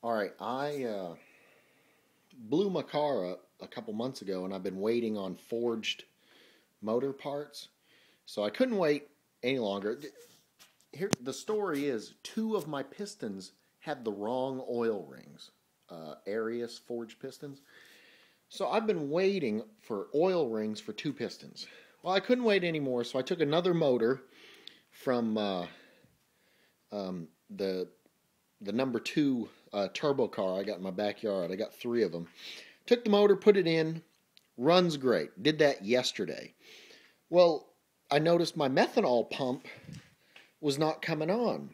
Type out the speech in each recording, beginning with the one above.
All right, I blew my car up a couple months ago, and I've been waiting on forged motor parts. So I couldn't wait any longer. Here, the story is two of my pistons had the wrong oil rings, Arius forged pistons. So I've been waiting for oil rings for two pistons. Well, I couldn't wait anymore, so I took another motor from the number two turbo car I got in my backyard. I got three of them. Took the motor, put it in, runs great. Did that yesterday. Well, I noticed my methanol pump was not coming on.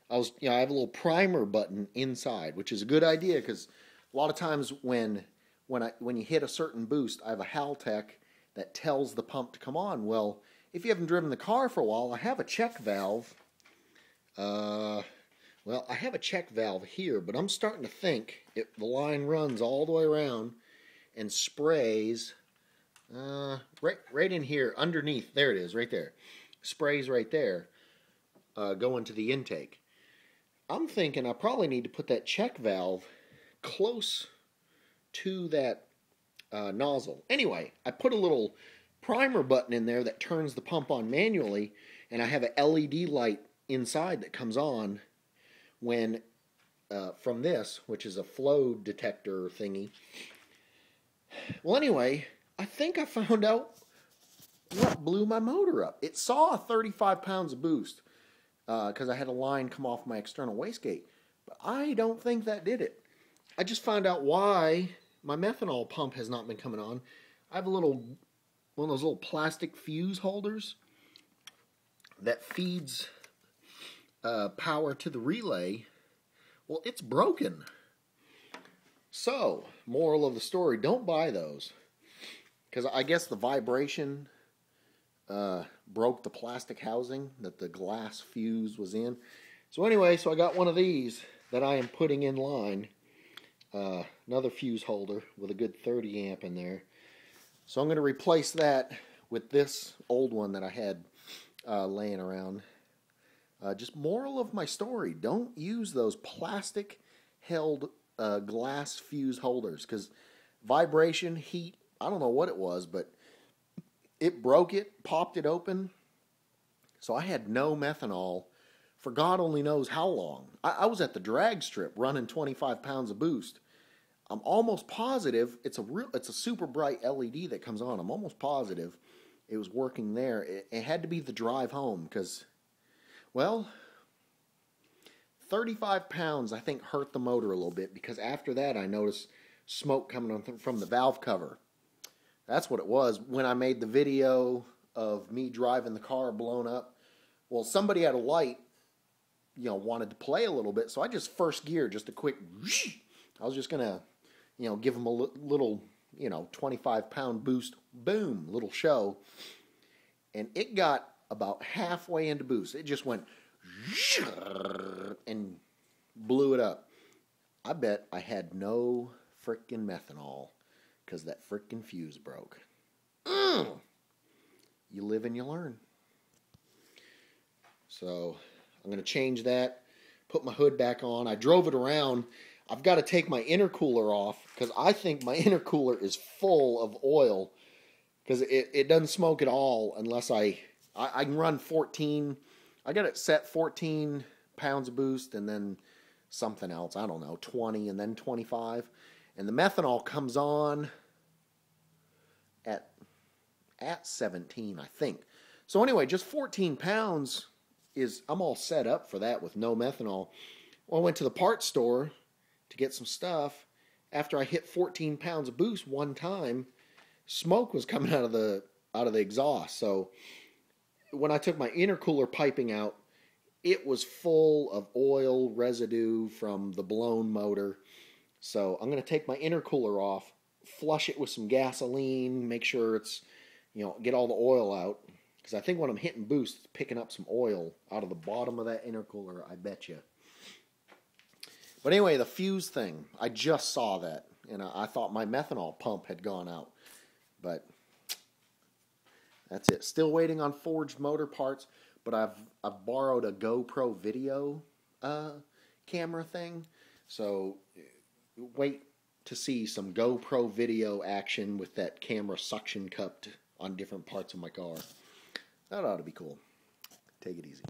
I have a little primer button inside, which is a good idea because a lot of times when you hit a certain boost, I have a Haltech that tells the pump to come on. Well, if you haven't driven the car for a while, I have a check valve. I have a check valve here, but I'm starting to think the line runs all the way around and sprays right in here underneath. There it is, right there. Sprays right there, going to the intake. I'm thinking I probably need to put that check valve close to that nozzle. Anyway, I put a little primer button in there that turns the pump on manually, and I have an LED light inside that comes on when from this, which is a flow detector thingy. Well, anyway, I think I found out what blew my motor up. It saw 35 pounds of boost because I had a line come off my external wastegate, but I don't think that did it. I just found out why my methanol pump has not been coming on. I have one of those little plastic fuse holders that feeds power to the relay. Well, it's broken. So, moral of the story, don't buy those. Because I guess the vibration broke the plastic housing that the glass fuse was in. So anyway, I got one of these that I am putting in line. Another fuse holder with a good 30 amp in there. So I'm going to replace that with this old one that I had laying around. Just moral of my story, don't use those plastic held glass fuse holders because vibration, heat, I don't know what it was, but it broke it, popped it open. So I had no methanol for God only knows how long. I was at the drag strip running 25 pounds of boost. I'm almost positive it's a super bright LED that comes on. I'm almost positive it was working there. It had to be the drive home because, well, 35 pounds I think hurt the motor a little bit because after that I noticed smoke coming on from the valve cover. That's what it was. When I made the video of me driving the car blown up, well, somebody had a light, wanted to play a little bit, so I just first gear, just a quick whoosh. I was just going to, give them a little, 25-pound boost, boom, little show. And it got about halfway into boost. It just went and blew it up. I bet I had no frickin' methanol because that frickin' fuse broke. You live and you learn. So I'm going to change that, put my hood back on. I drove it around. I've got to take my intercooler off because I think my intercooler is full of oil because it doesn't smoke at all unless I can run 14. I got it set 14 pounds of boost and then something else. I don't know, 20 and then 25. And the methanol comes on at 17, I think. So anyway, just 14 pounds I'm all set up for that with no methanol. Well, I went to the parts store to get some stuff. After I hit 14 pounds of boost one time, smoke was coming out of the exhaust. So when I took my intercooler piping out, it was full of oil residue from the blown motor. So I'm going to take my intercooler off, flush it with some gasoline, make sure it's, get all the oil out. Because I think when I'm hitting boost, it's picking up some oil out of the bottom of that intercooler, I bet you. But anyway, the fuse thing, I just saw that. And I thought my methanol pump had gone out. But that's it. Still waiting on forged motor parts. But I've borrowed a GoPro video camera thing. So wait to see some GoPro video action with that camera suction cupped on different parts of my car. That ought to be cool. Take it easy.